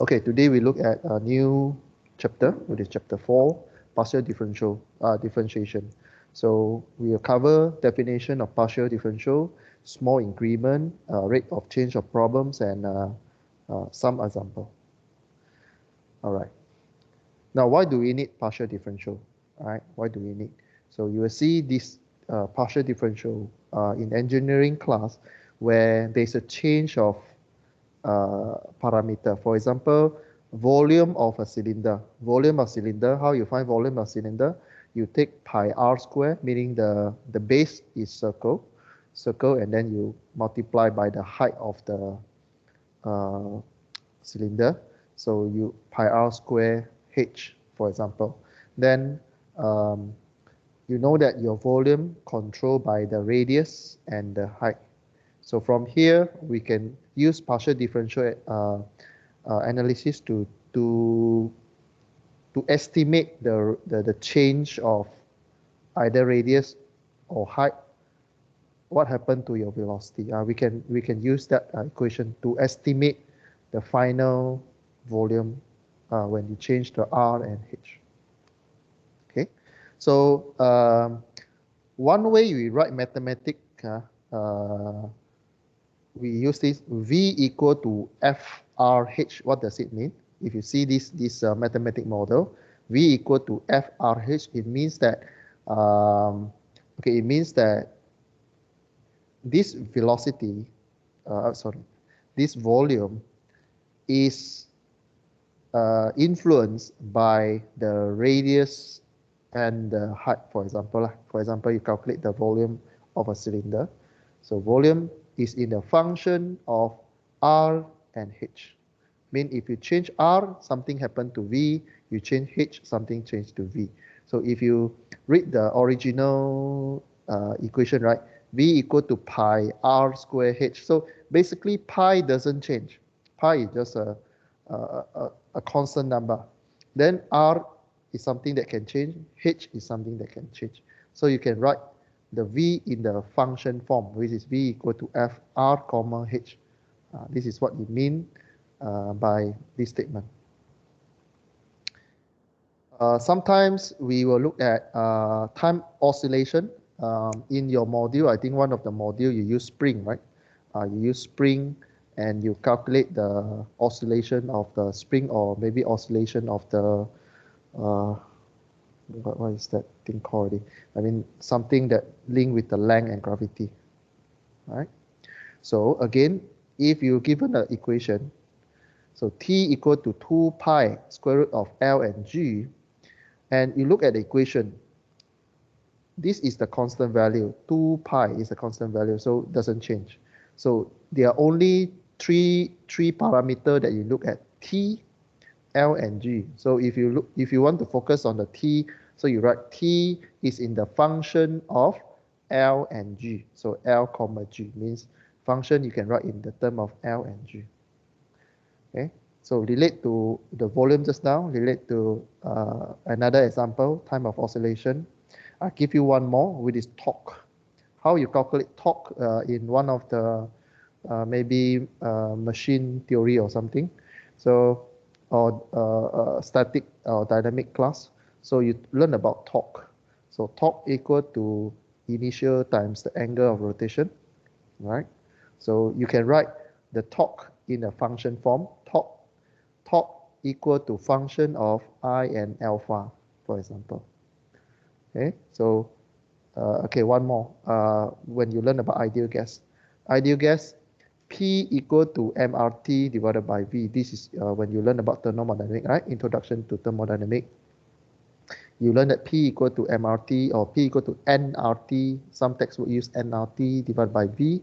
Okay, today we look at a new chapter, which is chapter 4, partial differentiation. So we will cover definition of partial differential, small increment, rate of change of problems, and some example. All right. Now, why do we need partial differential? All right, why do we need? So you will see this partial differential in engineering class where there's a change of parameter. For example, volume of a cylinder. Volume of cylinder, how you find volume of cylinder? You take pi r square, meaning the base is circle, and then you multiply by the height of the cylinder. So you pi r square h, for example. Then you know that your volume controlled by the radius and the height. So from here, we can use partial differential analysis to estimate the change of either radius or height. What happened to your velocity? We can use that equation to estimate the final volume when you change the r and h. Okay, so one way we write mathematics. We use this V equal to FRH. What does it mean? If you see this mathematical model, V equal to FRH, it means that it means that this velocity, this volume is influenced by the radius and the height. For example, you calculate the volume of a cylinder. So volume is in the function of r and h. Mean if you change r, something happened to v. You change h, something changed to v. So if you read the original equation, right? V equal to pi r square h. So basically, pi doesn't change. Pi is just a constant number. Then r is something that can change. H is something that can change. So you can write the v in the function form, which is v equal to f r comma h. This is what you mean by this statement. Sometimes we will look at time oscillation. In your module, I think one of the module you use spring, right? You use spring and you calculate the oscillation of the spring, or maybe oscillation of the what is that thing called? I mean, something that link with the length and gravity. All right. So again, if you're given an equation, so t equal to 2 pi square root of L and G, and you look at the equation, this is the constant value. 2 pi is a constant value, so it doesn't change. So there are only three parameters that you look at: t, L, and G. So if you want to focus on the t, so you write t is in the function of L and G. So L comma G means function you can write in the term of L and G. Okay, so relate to the volume just now, relate to another example, time of oscillation. I'll give you one more, which is torque. How you calculate torque in one of the maybe machine theory or something. So or static or dynamic class. So you learn about torque. So torque equal to initial times the angle of rotation, right? So you can write the torque in a function form. Torque equal to function of I and alpha, for example. Okay, so okay, one more. When you learn about ideal gas, P equal to mRT divided by V. This is when you learn about thermodynamics, right? Introduction to thermodynamics. You learn that P equal to mRT or P equal to nRT. Some textbooks use nRT divided by V.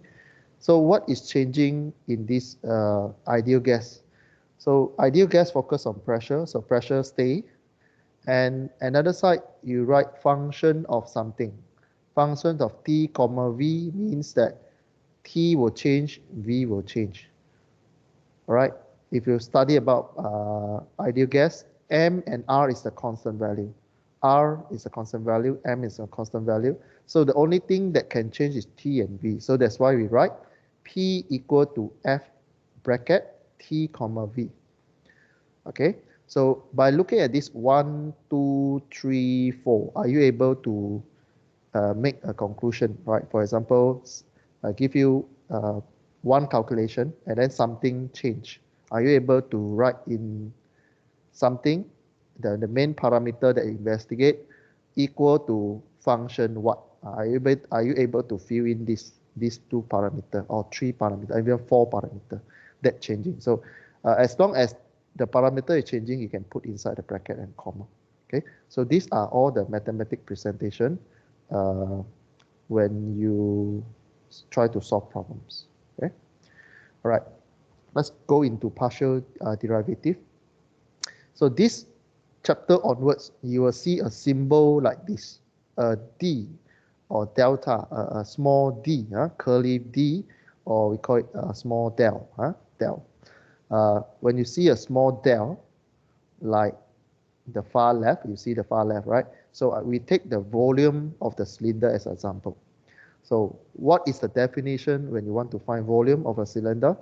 So what is changing in this ideal gas? So ideal gas focus on pressure. So pressure stay. And another side, you write function of something. Function of T comma V means that T will change, V will change. All right. If you study about ideal gas, M and R is the constant value. R is a constant value, M is a constant value. So the only thing that can change is T and V. So that's why we write P equal to F bracket T comma V. Okay, so by looking at this 1, 2, 3, 4, are you able to make a conclusion, right? For example, I give you one calculation and then something change. Are you able to write in something, the main parameter that you investigate equal to function what? Are you able to fill in these two parameter or three parameter, even four parameter that changing? So as long as the parameter is changing, you can put inside the bracket and comma. Okay, so these are all the mathematic presentation when you try to solve problems. Okay, all right, let's go into partial derivative. So this chapter onwards, you will see a symbol like this, a d or delta, a small d, curly d, or we call it a small del, del. When you see a small del, like the far left, you see the far left, right? So we take the volume of the cylinder as an example. So what is the definition when you want to find volume of a cylinder?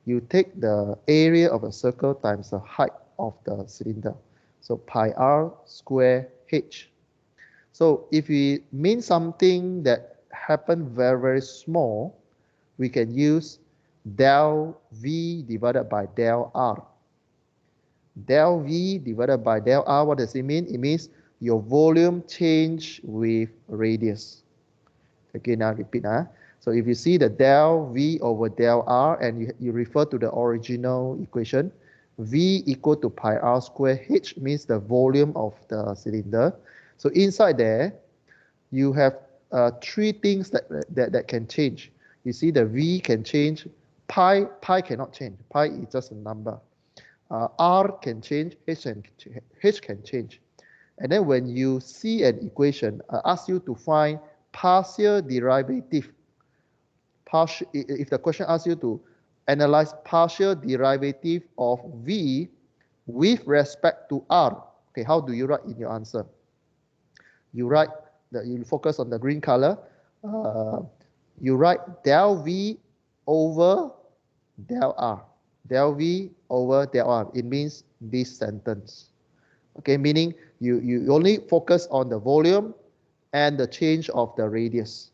You take the area of a circle times the height of the cylinder. So pi r square h. So if we mean something that happened very, very small, we can use del V divided by del R. Del V divided by del R, what does it mean? It means your volume change with radius. Again, I'll repeat. So if you see the del V over del R and you refer to the original equation, V equal to pi r square h means the volume of the cylinder. So inside there, you have three things that can change. You see the V can change, pi cannot change. Pi is just a number. R can change, H can change. And then when you see an equation, ask you to find partial derivative. If the question asks you to analyze partial derivative of V with respect to R, okay, how do you write in your answer? You write that you focus on the green color. You write del V over del R. Del V over del R. It means this sentence. Okay, meaning you only focus on the volume and the change of the radius.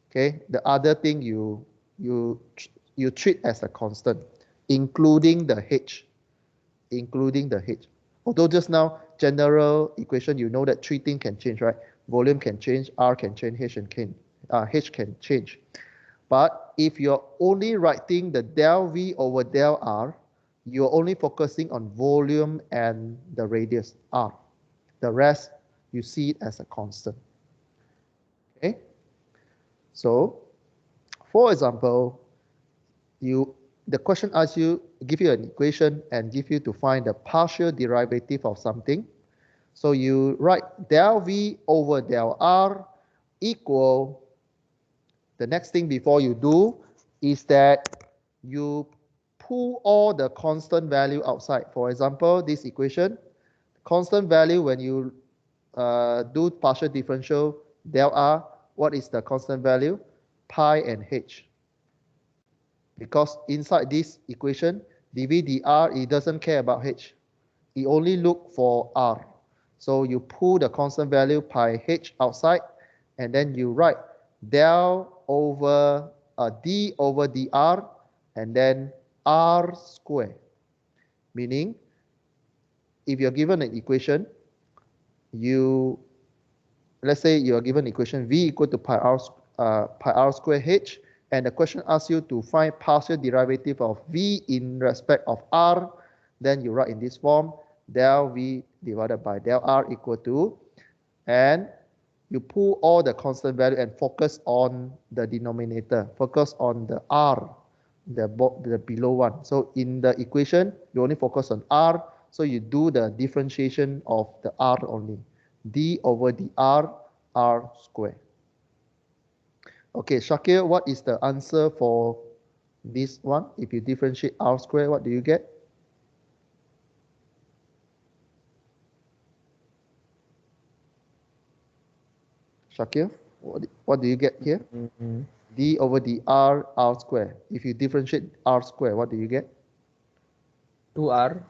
Okay, the other thing you treat as a constant, including the h, Although just now general equation, you know that three things can change, right? Volume can change, R can change, H can change. But if you're only writing the del V over del R, you're only focusing on volume and the radius R. The rest, you see it as a constant. Okay? So, for example, the question asks you, give you an equation and give you to find the partial derivative of something. So you write del V over del R equal, the next thing before you do is that you pull all the constant value outside. For example, this equation, constant value when you do partial differential del R, what is the constant value? Pi and h. Because inside this equation, dv dr, it doesn't care about h. It only look for r. So you pull the constant value pi h outside, and then you write del over d over dr, and then r square. Meaning, if you're given an equation, let's say you are given equation v equal to pi r square h, and the question asks you to find partial derivative of v in respect of r, then you write in this form, del v divided by del r equal to, and you pull all the constant value and focus on the denominator, focus on the r, the below one. So in the equation, you only focus on r, so you do the differentiation of the r only, d over dr, r square. Okay, Shakir, what is the answer for this one? If you differentiate r square, what do you get? Shakir, what do you get here? D over dr, r square. If you differentiate r square, what do you get? 2r.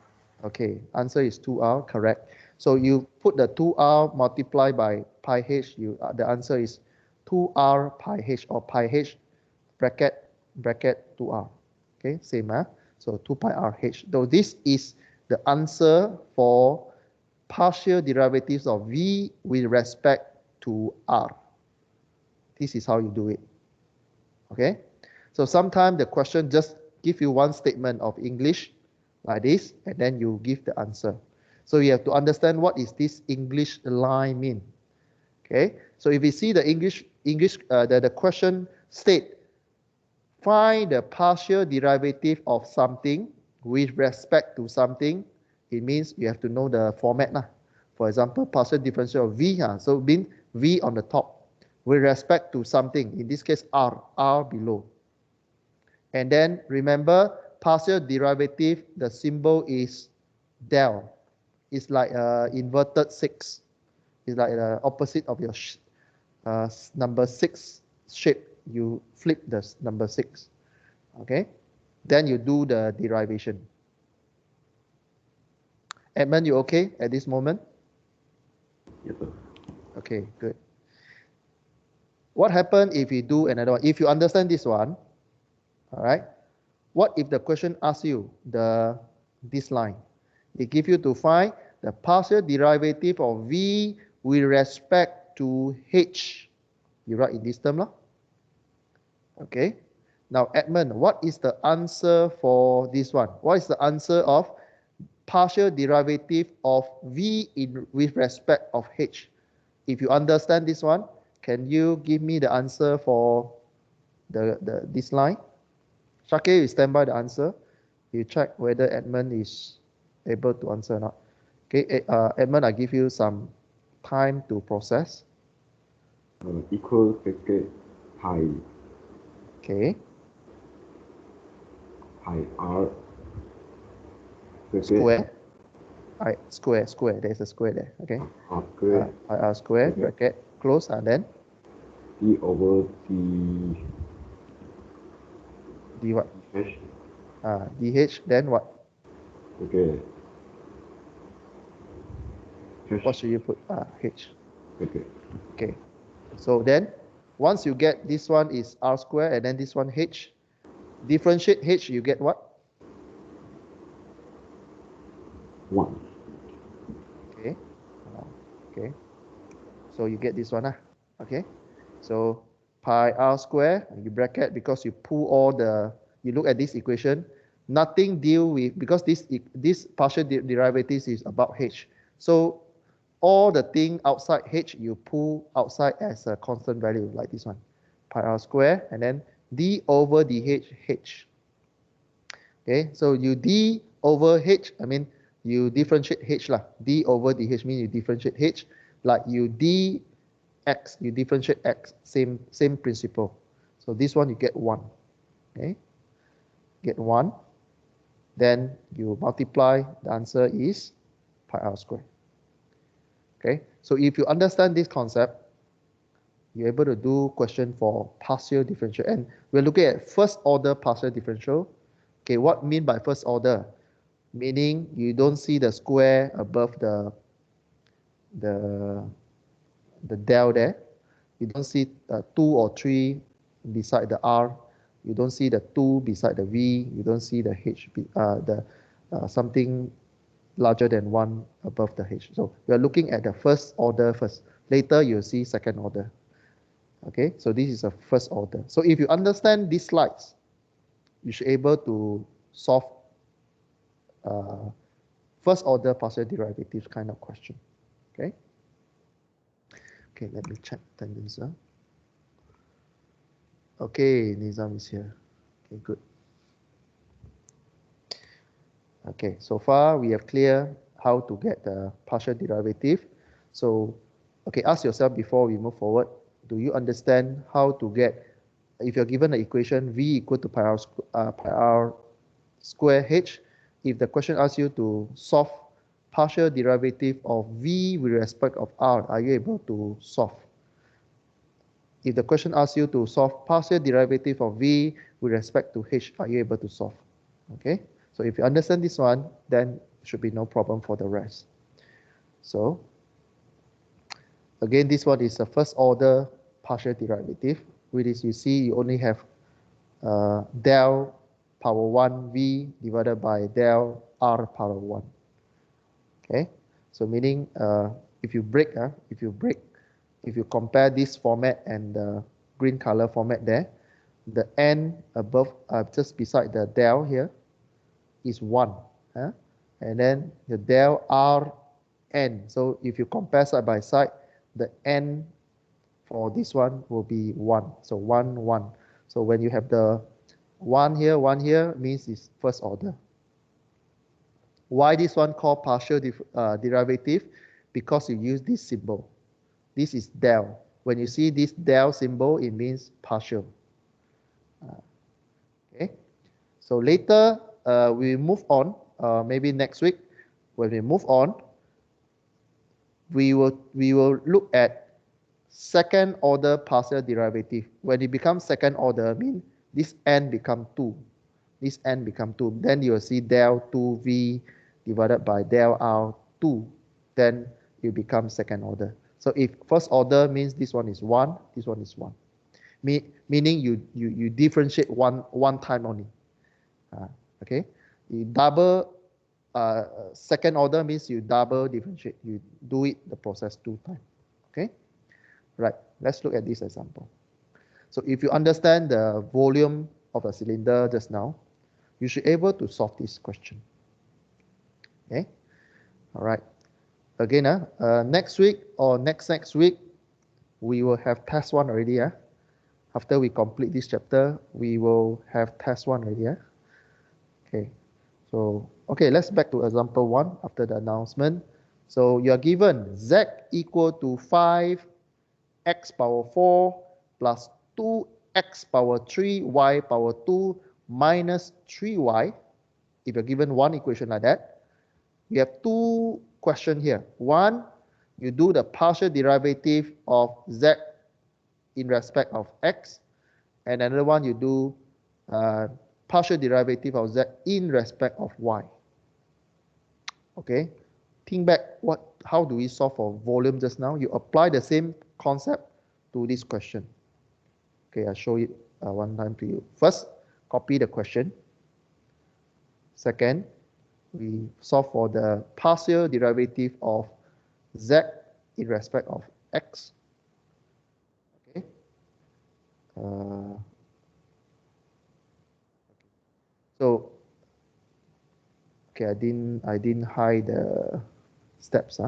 Okay, answer is 2r, correct. So you put the 2r multiplied by pi h, the answer is 2r pi h, or pi h bracket 2r. Okay, same, huh? So 2 pi r h. So this is the answer for partial derivatives of v with respect to r. This is how you do it. Okay, so sometimes the question just give you one statement of English like this, and then you give the answer. So you have to understand what is this English line mean. Okay, so if you see the the question state, find the partial derivative of something with respect to something, it means you have to know the format lah. For example, partial differential of v, so mean v on the top with respect to something, in this case r below. And then remember, partial derivative, the symbol is del. It's like inverted 6. It's like the opposite of your number 6 shape. You flip the number 6. Okay? Then you do the derivation. Edmund, you okay at this moment? Yes, sir. Okay, good. What happens if you do another one? If you understand this one, all right, what if the question asks you this line? It gives you to find the partial derivative of v with respect to h. You write in this term, lah. Okay. Now, Edmund, what is the answer for this one? What is the answer of partial derivative of v with respect of h? If you understand this one, can you give me the answer for this line? Shakir, you stand by the answer. You check whether Edmund is able to answer or not. Okay, Edmund, I give you some time to process. Equal bracket pi. Okay. Pi r. Bracket. Square. Square. There's a square there. Okay. R square. Pi r square, bracket, close, and then? D over d. D what? H. Dh, then what? Okay. H. What should you put? H. Okay. Okay. So then, once you get this one is r square, and then this one h, differentiate h, you get what? 1. Okay. Okay. So you get this one. Okay. So pi r square, you bracket, because you pull all you look at this equation, nothing deal with, because this partial derivatives is about h. So all the thing outside h, you pull outside as a constant value, like this one. Pi r square, and then d over dh, h. Okay, so you d over h, I mean, you differentiate h lah. D over dh means you differentiate h, like you dx, you differentiate x, same principle. So this one you get 1. Okay, get 1. Then you multiply, the answer is pi r square. Okay, so if you understand this concept, you're able to do question for partial differential. And we're looking at first order partial differential. Okay, what mean by first order? Meaning you don't see the square above the del there. You don't see 2 or 3 beside the r. You don't see the 2 beside the v. You don't see the h, something larger than 1 above the h. So we are looking at the first order first. Later you'll see second order. Okay, so this is a first order. So if you understand these slides, you should be able to solve first order partial derivatives kind of question. Okay. Okay, let me check attendance. Okay, Nizam is here. Okay, good. Okay, so far we have clear how to get the partial derivative. So, okay, ask yourself before we move forward, do you understand how to get, if you're given the equation v equal to pi r square h, if the question asks you to solve partial derivative of v with respect of r, are you able to solve? If the question asks you to solve partial derivative of v with respect to h, are you able to solve? Okay, so if you understand this one, then should be no problem for the rest. So again, this one is a first order partial derivative, which is you see you only have del power 1 v divided by del r power 1. Okay, so meaning if you compare this format and the green color format there, the n above just beside the del here is 1, and then the del r n. So if you compare side by side, the n for this one will be 1. So 1, 1. So when you have the 1 here means it's first order. Why this one called partial derivative? Because you use this symbol. This is del. When you see this del symbol, it means partial. Okay. So later we move on. Maybe next week, when we move on, we will look at second order partial derivative. When it becomes second order, mean this n become 2. This n become 2. Then you will see del 2v divided by del r 2. Then it becomes second order. So if first order means this one is 1, this one is 1. Meaning you differentiate one time only. Okay. You double second order means you double differentiate. You do it the process 2 times. Okay. Right. Let's look at this example. So if you understand the volume of a cylinder just now, you should be able to solve this question. Okay. All right. Again, next week or next week, we will have test 1 already. After we complete this chapter, we will have test 1 already. Okay. So, okay, let's back to example 1 after the announcement. So you are given z equal to 5x power 4 plus 2x power 3 y power 2 minus 3y. If you're given one equation like that, you have 2 questions here. One, you do the partial derivative of z in respect of x, and another one you do partial derivative of z in respect of y. Okay, think back, how do we solve for volume just now? You apply the same concept to this question. Okay, I'll show it one time to you. First, copy the question. Second, we solve for the partial derivative of z in respect of x. Okay. So, okay, I didn't hide the steps,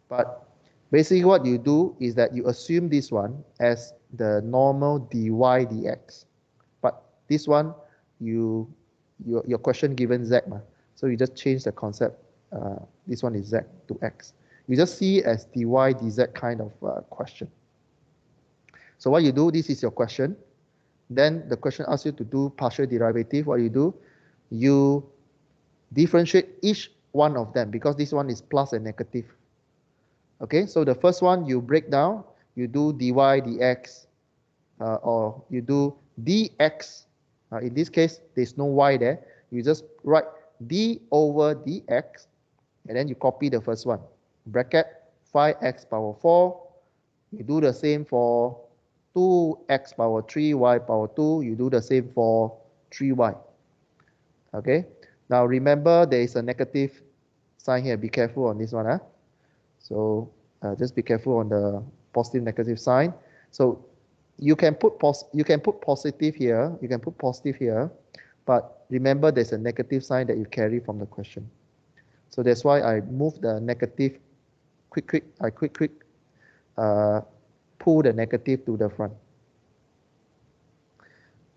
but basically what you do is that you assume this one as the normal dy dx, but this one your question given z, so you just change the concept. This one is z to x. You just see it as dy dz kind of question. So what you do, this is your question. Then the question asks you to do partial derivative. What you do, you differentiate each one of them because this one is plus and negative. Okay, so the first one you break down, you do dy dx, or you do dx. In this case, there's no y there. You just write d over dx, and then you copy the first one. Bracket 5x power 4. You do the same for 2x power 3, y power 2. You do the same for 3y. Okay. Now remember there is a negative sign here. Be careful on this one. So just be careful on the positive negative sign. So you can put positive here. You can put positive here, but remember there's a negative sign that you carry from the question. So that's why I move the negative quick. I quick pull the negative to the front.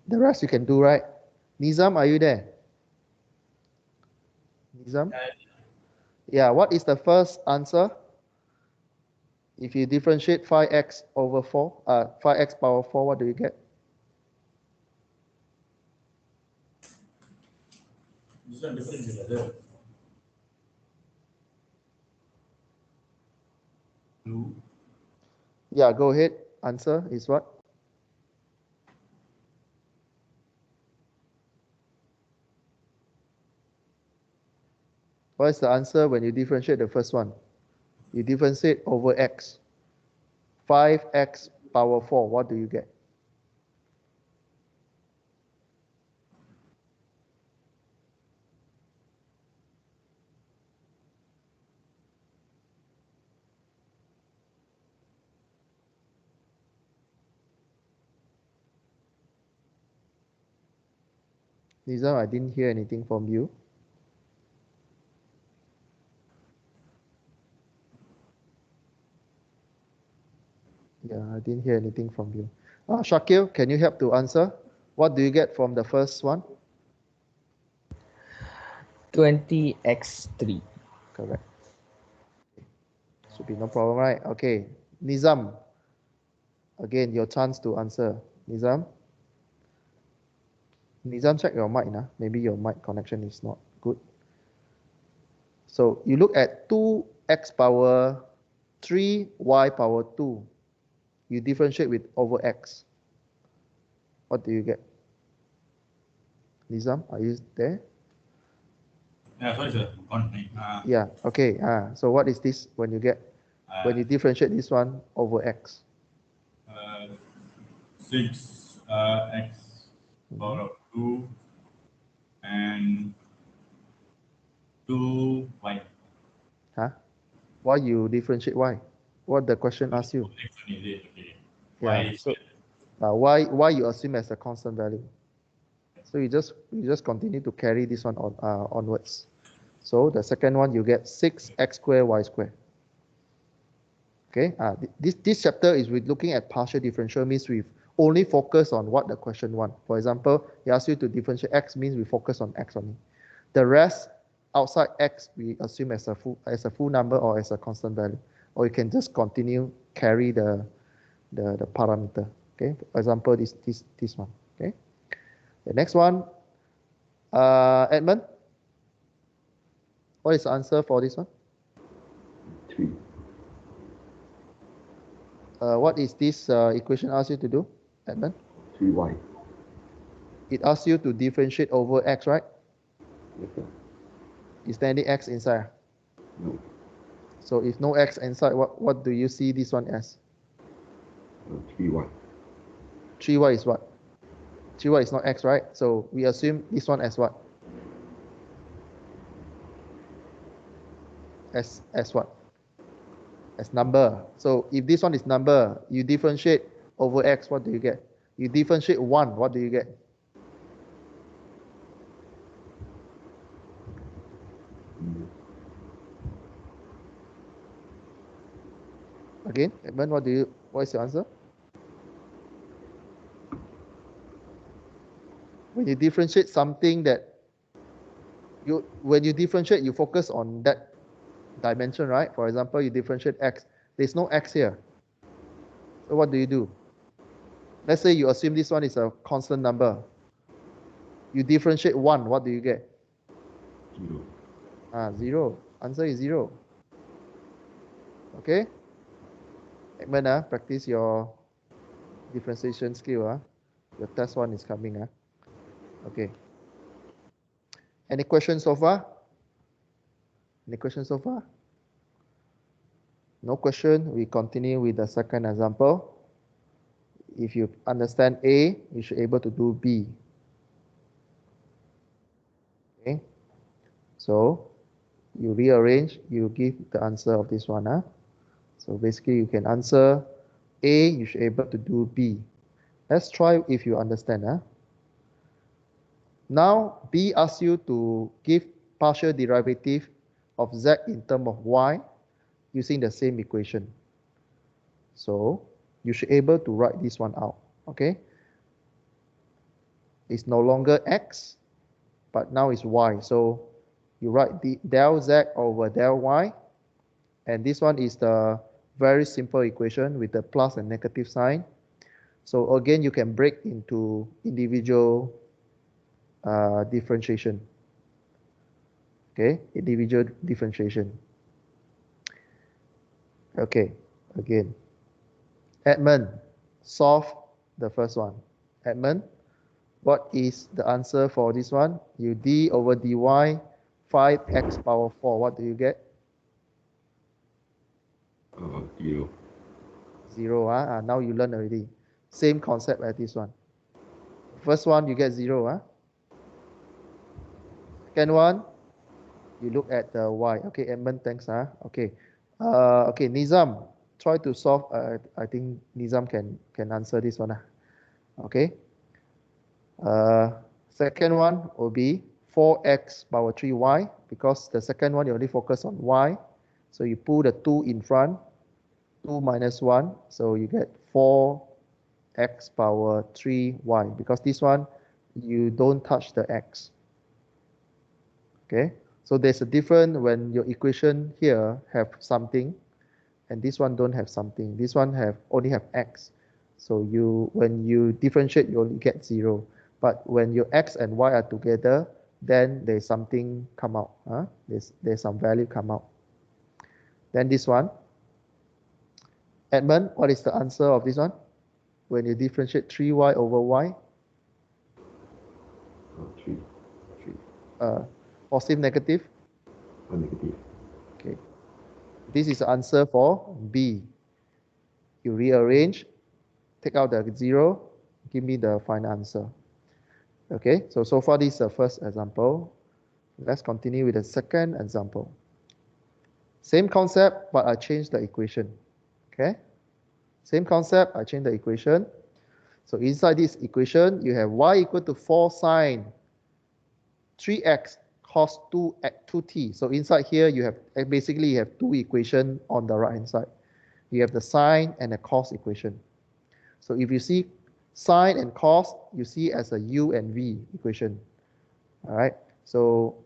The rest you can do, right? Nizam, are you there? Nizam? Yeah, what is the first answer? If you differentiate 5x over 4, 5x power 4, what do you get? Yeah, go ahead. Answer is what? What is the answer when you differentiate the first one? You differentiate over x. 5x power 4, what do you get? Nizam, I didn't hear anything from you. Yeah, I didn't hear anything from you. Shakil, can you help to answer? What do you get from the first one? 20x3. Correct. Should be no problem, right? Okay. Nizam, again, your chance to answer. Nizam? Nizam, check your mic. Maybe your mic connection is not good. So you look at 2x power 3, y power 2. You differentiate with over x. What do you get? Nizam, are you there? Yeah, sorry, sir. Yeah, okay. So what is this when you get, when you differentiate this one over x? 6 x power of 2 and 2y. Huh? Why you differentiate y? What the question asks you? X one is it? Okay. Yeah. Y So why you assume as a constant value? So you just continue to carry this one on onwards. So the second one you get 6x squared y squared. Okay. This chapter is with looking at partial differential, means we've only focus on what the question wants. For example, he asks you to differentiate x, means we focus on x only. The rest outside x we assume as a full number or as a constant value, or you can just continue carry the parameter. Okay. For example, this one. Okay. The next one, Edmund, what is the answer for this one? 3. What is this equation ask you to do, Edmund? 3y. It asks you to differentiate over x, right? Yes, sir. Is there any x inside? No. So if no x inside, what do you see this one as? 3y. 3y is what? 3y is not x, right? So we assume this one as what? As what? As number. So if this one is number, you differentiate over x, what do you get? You differentiate 1, what do you get? Again, Edmund, what is your answer? When you differentiate something that when you differentiate, you focus on that dimension, right? For example, you differentiate x. There's no x here. So what do? Let's say you assume this one is a constant number. You differentiate 1, what do you get? 0. 0. Answer is 0. Okay? Edmund, practice your differentiation skill. Your test one is coming. Okay. Any questions so far? Any questions so far? No question. We continue with the second example. If you understand A, you should be able to do B. Okay. So you rearrange, you give the answer of this one. So basically you can answer A, you should be able to do B. Let's try if you understand. Now B asks you to give partial derivative of Z in terms of Y using the same equation. So you should be able to write this one out. Okay. It's no longer X, but now it's Y. So you write the del Z over del Y. And this one is the very simple equation with the plus and negative sign. So again, you can break into individual differentiation. Okay, individual differentiation. Okay, again. Edmund, solve the first one. Edmund, what is the answer for this one? You d over dy 5x power 4, what do you get? 0. 0. Now you learn already. Same concept as this one. First one, you get 0. Second one, you look at the y. Okay, Edmund, thanks. Okay. Okay, Nizam, try to solve. I think Nizam can answer this one. Okay. Second one will be 4x power 3y, because the second one you only focus on y. So you put the 2 in front, 2 minus 1, so you get 4x power 3y, because this one you don't touch the x. Okay, so there's a difference when your equation here have something and this one don't have something. This one only have x. So when you differentiate, you only get 0. But when your x and y are together, then there's something come out. There's some value come out. Then this one, Edmund, what is the answer of this one? When you differentiate 3y over y? 3. Positive, negative? Negative. Okay. This is the answer for B. You rearrange, take out the 0, give me the final answer. Okay, so far this is the first example. Let's continue with the second example. Same concept, but I changed the equation. Okay, same concept, I changed the equation. So inside this equation, you have y equal to 4 sine 3x cos 2t. So inside here, you have basically you have two equations on the right hand side. You have the sine and the cos equation. So if you see sine and cos, you see as a u and v equation. All right, so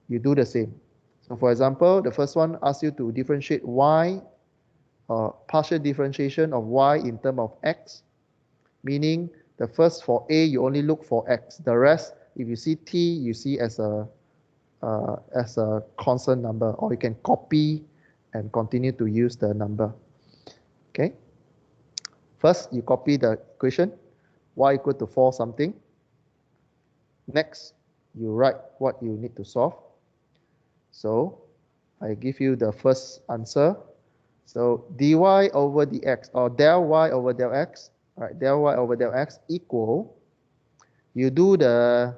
you do the same. So for example, the first one asks you to differentiate y, partial differentiation of y in terms of x, meaning the first for a, you only look for x. The rest, if you see t, you see as a constant number, or you can copy and continue to use the number. Okay. First, you copy the equation, y equal to 4 something. Next, you write what you need to solve. So I give you the first answer. So dy over dx, or del y over del x, right? Del y over del x equal, you do the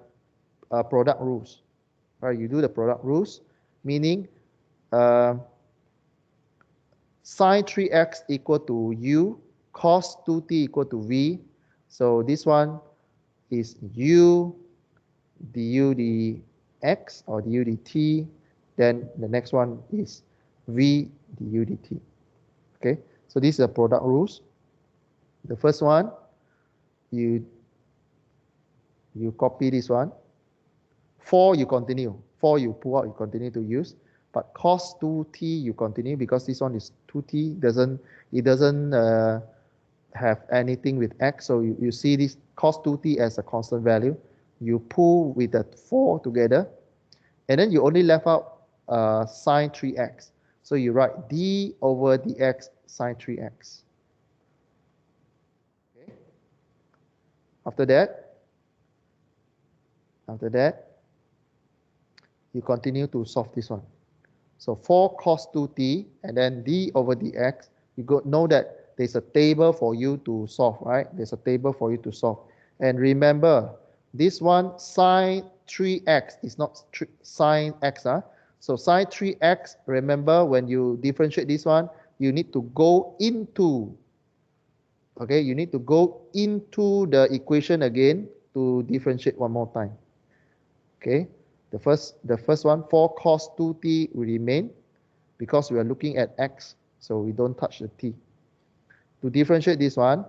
product rules, right? You do the product rules, meaning sine 3x equal to u, cos 2t equal to v. So this one is u du dx or du dt. Then the next one is v du dt. Okay, so this is the product rules. The first one, you copy this one. 4 you continue. 4 you pull out, you continue to use. But cos 2t you continue, because this one is 2t, it doesn't have anything with x. So you see this cos 2t as a constant value. You pull with the 4 together, and then you only left out sine 3x. So you write d over dx sine 3x. Okay. After that, you continue to solve this one. So 4 cos 2t and then d over dx, you know that there's a table for you to solve, right? There's a table for you to solve. And remember, this one sine 3x is not sine x. So sine 3x, remember when you differentiate this one, you need to go into, okay, you need to go into the equation again to differentiate one more time. Okay, the first one, 4 cos 2t will remain because we are looking at x, so we don't touch the t. To differentiate this one,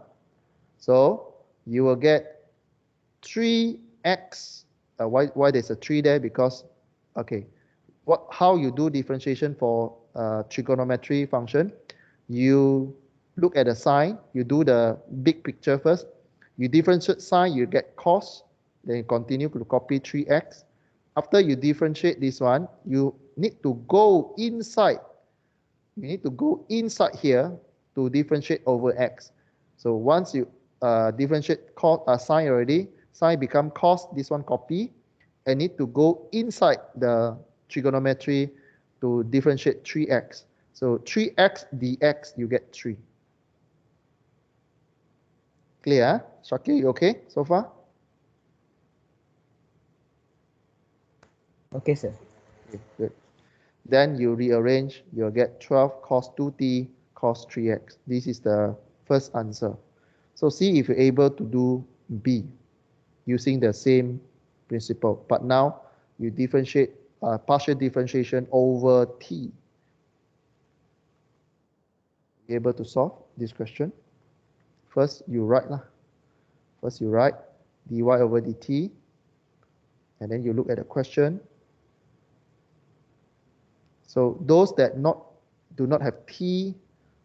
so you will get 3x. Why there's a 3 there? Because, okay, how you do differentiation for trigonometry function, you look at the sign, you do the big picture first, you differentiate sign, you get cos, then you continue to copy 3x. After you differentiate this one, you need to go inside. You need to go inside here to differentiate over x. So once you differentiate sine already, sine become cos, this one copy, and need to go inside the trigonometry to differentiate 3x. So 3x dx, you get 3. Clear? Shakir, you okay so far? Okay, sir. Okay, good. Then you rearrange, you'll get 12 cos 2t cos 3x. This is the first answer. So see if you're able to do B using the same principle. But now you differentiate partial differentiation over t. Be able to solve this question? First, you write lah. First, you write dy over dt, and then you look at the question. So those that do not have t,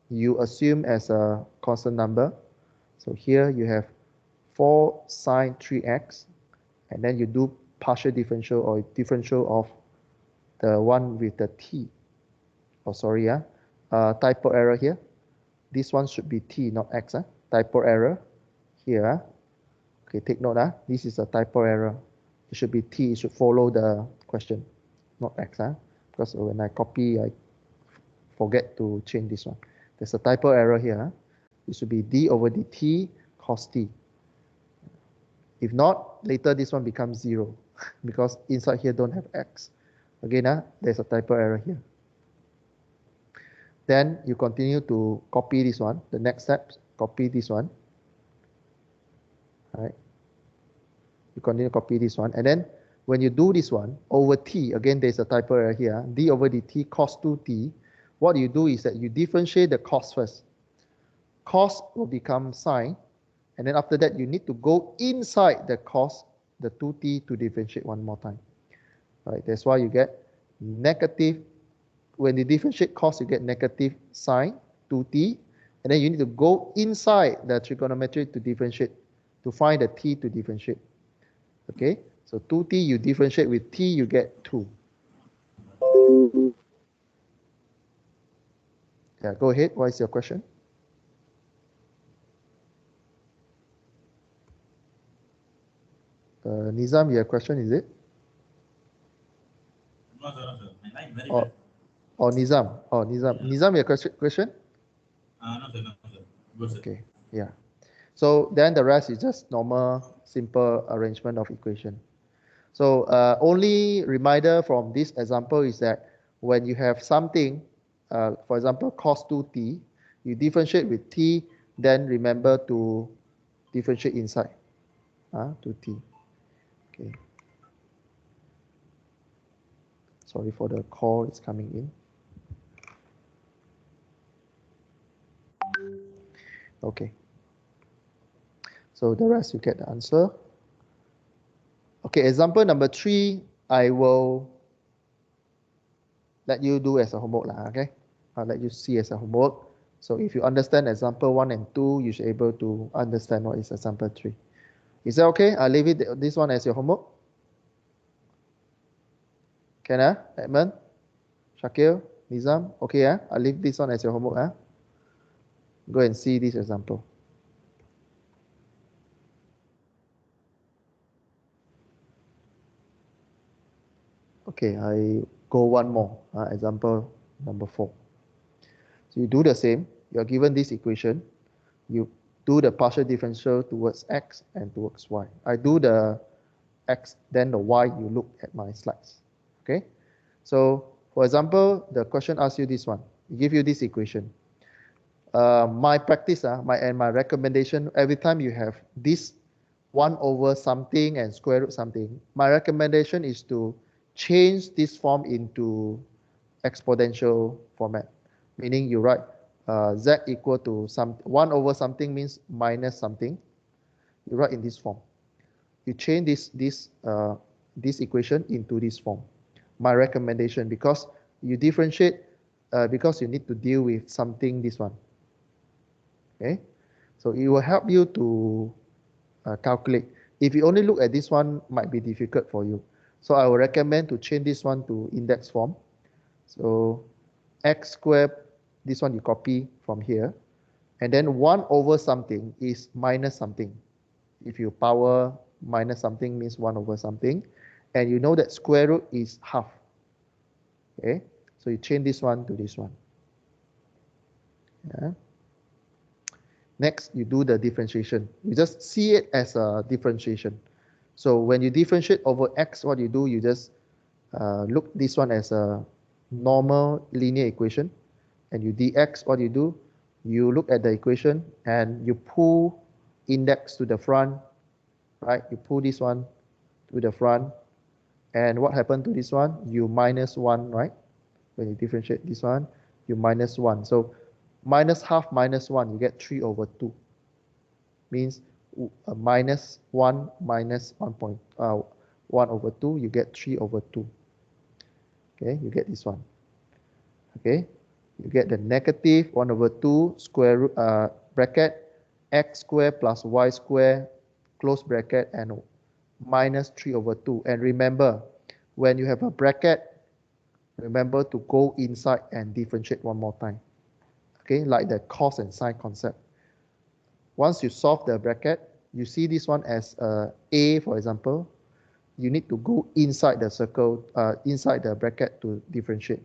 you assume as a constant number. So here you have 4 sine 3x, and then you do partial differential or differential of the one with the t. Oh, sorry, typo error here. This one should be t, not x. Typo error here. Okay, take note. This is a typo error. It should be t. It should follow the question, not x. Because when I copy, I forget to change this one. There's a typo error here. It should be d over dt cos t. If not, later this one becomes 0 because inside here don't have x. Again, there's a typo error here. Then you continue to copy this one. The next step, copy this one. All right. You continue to copy this one. And then when you do this one over t, again, there's a typo error here. D over dt cos 2t. What you do is that you differentiate the cos first. Cos will become sine. And then after that, you need to go inside the cos, the 2t, to differentiate one more time. All right. That's why you get negative. When you differentiate cos, you get negative sine 2t. And then you need to go inside the trigonometry to differentiate, to find the t to differentiate. Okay, so 2t you differentiate with t, you get 2. Yeah, go ahead. What is your question? Nizam, your question, is it? No, sir, no, sir. My line very Or, bad. or Nizam? Oh, Nizam. Yeah. Nizam, your question? No, sir, no, sir. Good, sir. Okay, yeah. So then the rest is just normal, simple arrangement of equation. So only reminder from this example is that when you have something, for example, cos 2t, you differentiate with t, then remember to differentiate inside to t. Okay. Sorry for the call, it's coming in. Okay. So the rest you get the answer. Okay, example number 3, I will let you do as a homework, okay? I'll let you see as a homework. So if you understand example 1 and 2, you should be able to understand what is example 3. Is that okay? I'll leave it this one as your homework. Can Edmund, Shakil, Nizam, okay? I'll leave this one as your homework. Go and see this example. Okay, I go one more. Example number 4. So you do the same. You are given this equation. You do the partial differential towards x and towards y. I do the x, then the y, you look at my slides. Okay? So, for example, the question asks you this one. It give you this equation. My practice, my recommendation, every time you have this 1 over something and square root something, my recommendation is to change this form into exponential format. Meaning you write z equal to 1 over something means minus something. You write in this form. You change this equation into this form. My recommendation, because you differentiate, because you need to deal with something, this one. Okay, so it will help you to calculate. If you only look at this one, might be difficult for you. So I would recommend to change this one to index form. So x squared, this one you copy from here. And then 1 over something is minus something. If you power minus something means 1 over something. And you know that square root is half. Okay, so you change this one to this one. Yeah. Next, you do the differentiation. You just see it as a differentiation. So when you differentiate over x, what you do, you just look this one as a normal linear equation, and you dx, what you do, you look at the equation and you pull index to the front, right? You pull this one to the front, and what happened to this one? You minus 1, right? When you differentiate this one, you minus 1. So minus half minus 1, you get 3 over 2. Means minus 1 minus 1 over 2, you get 3 over 2. Okay, you get this one. Okay, you get the negative 1 over 2 square root bracket x squared plus y squared close bracket and minus 3 over 2. And remember, when you have a bracket, remember to go inside and differentiate one more time. Okay, like the cos and sine concept. Once you solve the bracket, you see this one as a, for example, you need to go inside the circle, inside the bracket to differentiate.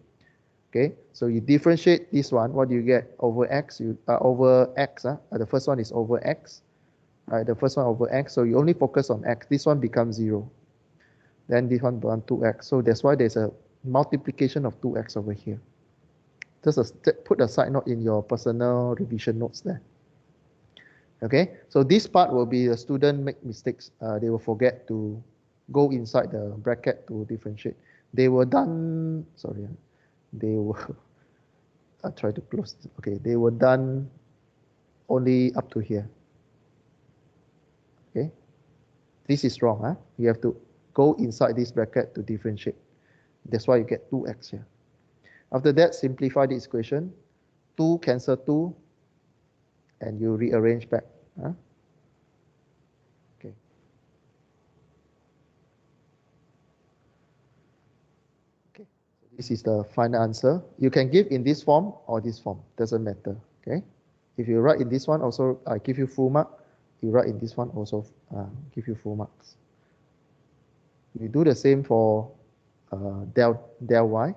Okay, so you differentiate this one, what do you get? Over x, over x, the first one is over x, right? The first one over x, so you only focus on x. This one becomes 0. Then this one becomes 2x. So that's why there's a multiplication of 2x over here. Just put a side note in your personal revision notes there. Okay, so this part will be the student make mistakes. They will forget to go inside the bracket to differentiate. They were done, sorry, they were, I'll try to close. Okay, they were done only up to here. Okay, this is wrong. Huh? You have to go inside this bracket to differentiate. That's why you get 2x here. After that, simplify this equation. 2 cancel 2, and you rearrange back. Huh? Okay. Okay. So this is the final answer. You can give in this form or this form. Doesn't matter. Okay. If you write in this one, also I give you full mark. You write in this one, also give you full marks. You do the same for del y.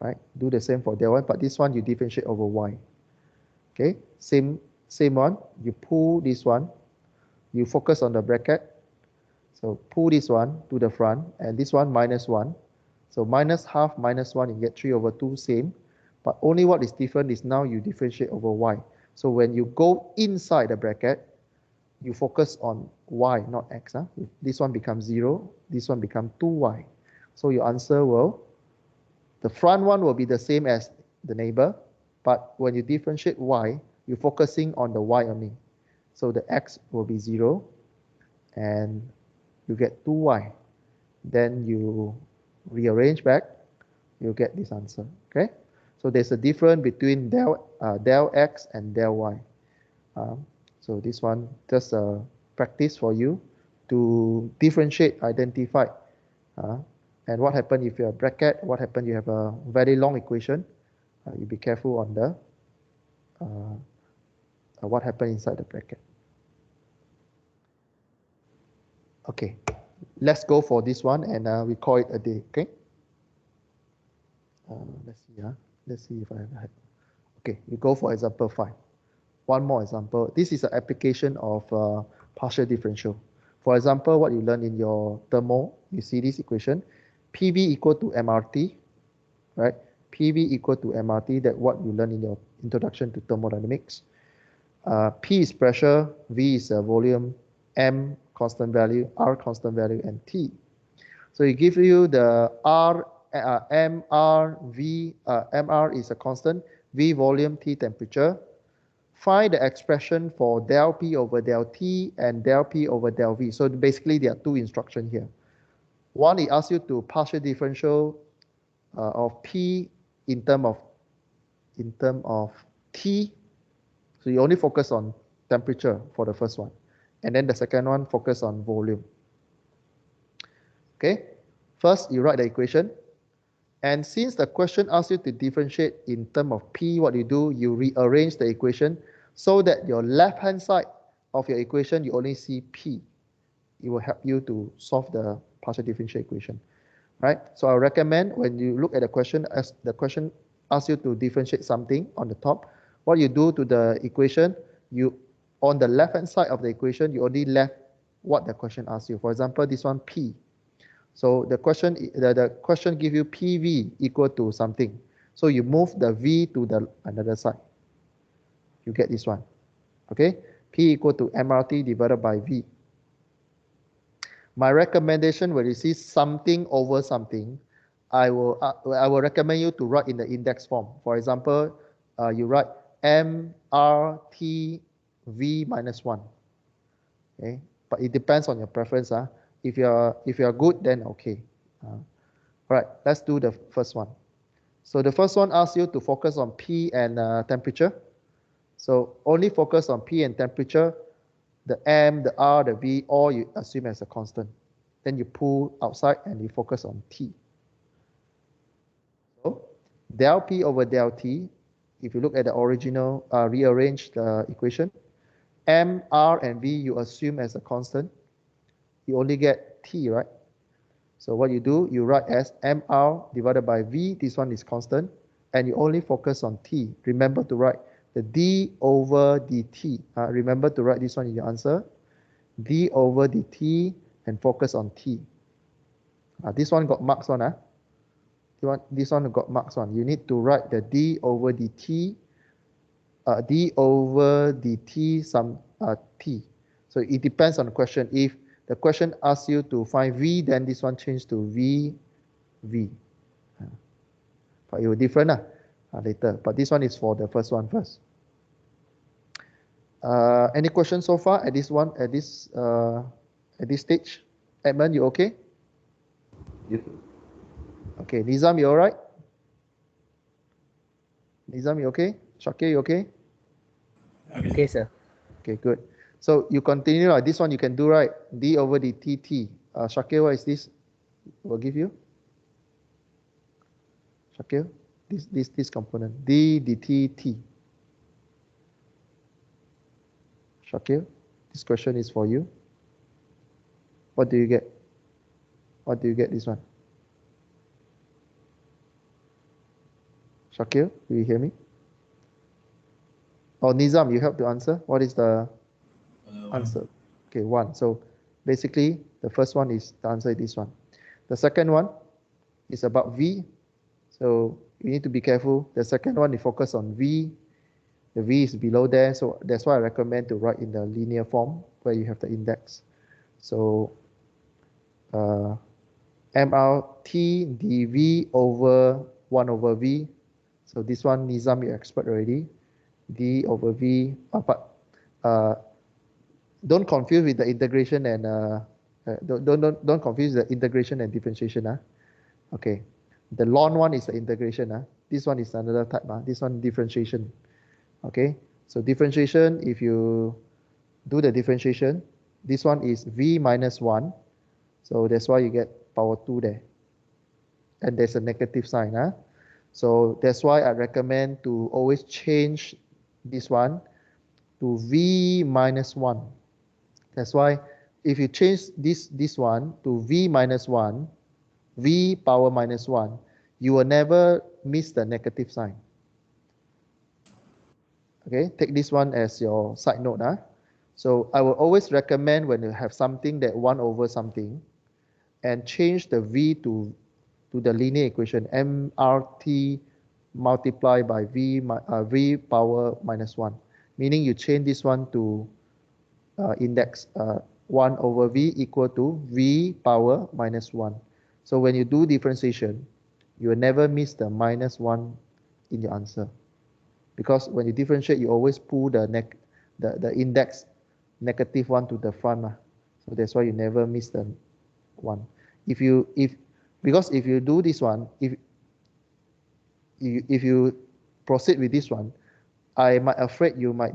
Right? Do the same for del y, but this one you differentiate over y. Okay, same one. You pull this one. You focus on the bracket. So pull this one to the front, and this one minus 1. So minus half minus 1, you get 3 over 2, same. But only what is different is now you differentiate over y. So when you go inside the bracket, you focus on y, not x. Huh? This one becomes 0. This one becomes 2y. So your answer will, the front one will be the same as the neighbor, but when you differentiate y, you're focusing on the y only. So the x will be 0, and you get 2y. Then you rearrange back, you get this answer. Okay, so there's a difference between del x and del y. So this one just a practice for you to differentiate, identify. And what happens if you have a bracket? What happens you have a very long equation? You be careful on the what happens inside the bracket. Okay, let's go for this one, and we call it a day. Okay. Let's see. Let's see if I have. Okay, we go for example 5. One more example. This is an application of partial differential. For example, what you learn in your thermal, you see this equation, PV equal to MRT, right? PV equal to MRT, that what you learn in your introduction to thermodynamics. P is pressure, V is volume, M constant value, R constant value, and T. So it gives you the R, MR, V, MR is a constant, V volume, T temperature. Find the expression for del P over del T and del P over del V. So basically there are two instructions here. One, it asks you to partial differential of P in term of T. So you only focus on temperature for the first one. And then the second one, focus on volume. Okay, first you write the equation. And since the question asks you to differentiate in terms of P, what you do, you rearrange the equation so that your left-hand side of your equation, you only see P. It will help you to solve the partial differential equation. right? So I recommend when you look at the question, as the question asks you to differentiate something on the top, what you do to the equation, you on the left hand side of the equation, you only left what the question asks you. For example, this one P. So the question give you PV equal to something. So you move the V to the another side. You get this one. Okay? P equal to MRT divided by V. My recommendation when you see something over something, I will recommend you to write in the index form. For example, you write MRT V minus 1. Okay? But it depends on your preference. If you're good, then okay. All right, let's do the first one. So the first one asks you to focus on P and temperature. So only focus on P and temperature. The M, the R, the V, all you assume as a constant. Then you pull outside and you focus on T. So del P over del T, if you look at the original, rearrange the equation, M, R, and V you assume as a constant. You only get T, right? So what you do, you write as MR divided by V. This one is constant. And you only focus on T. Remember to write the d over dt. Remember to write this one in your answer. D over dt and focus on T. This one got marks on. This one got marks on. You need to write the d over dt. D over dt some T. So it depends on the question. If the question asks you to find V, then this one change to V. But it will different later. But this one is for the first one first. Any questions so far at this one, at this stage? Edmund, you okay? Yes. Okay, Nizam, you all right? Nizam, you okay? Shakir, you okay? Okay, sir. Okay, good. So you continue. This one you can do, right? D over dt t. Shakir, what is this? Will give you? Shakir, this component. D dt t. Shakir, this question is for you. What do you get? What do you get this one? Shakir, do you hear me? Oh, Nizam, you help to answer. What is the answer? Okay, 1. So basically, the first one is the answer is this one. The second one is about V. So you need to be careful. The second one, you focus on V. The V is below there. So that's why I recommend to write in the linear form where you have the index. So MRT dV over 1 over V. So this one, Nizam, you're expert already. D over V. But don't confuse with the integration and don't confuse the integration and differentiation. Okay, the long one is the integration. This one is another type. This one differentiation. Okay, so differentiation, if you do the differentiation, this one is V minus 1. So that's why you get power 2 there. And there's a negative sign. So that's why I recommend to always change this one to V minus 1. That's why if you change this one to V minus 1, V power minus 1, you will never miss the negative sign. Okay, take this one as your side note. So I will always recommend when you have something that 1 over something and change the V to the linear equation MRT multiplied by V power minus 1. Meaning you change this one to index 1 over V equal to V power minus 1. So when you do differentiation, you will never miss the minus 1 in your answer. Because when you differentiate, you always pull the index negative 1 to the front. So that's why you never miss the 1. Because if you do this one, if you proceed with this one, I might afraid you might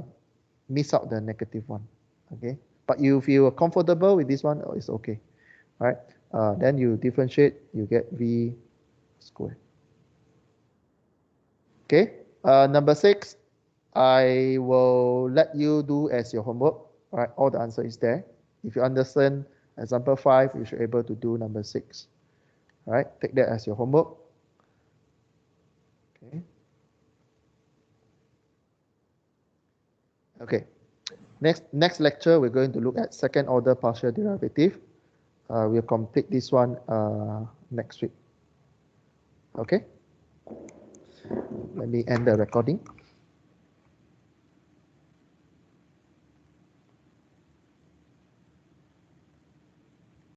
miss out the negative 1. Okay, but if you are comfortable with this one, it's okay. All right, then you differentiate, you get V squared. Okay, number 6, I will let you do as your homework. All right, all the answer is there. If you understand example 5, you should be able to do number 6. All right, take that as your homework. Okay. Okay. Next lecture, we're going to look at second order partial derivative. We'll complete this one next week. Okay. Let me end the recording.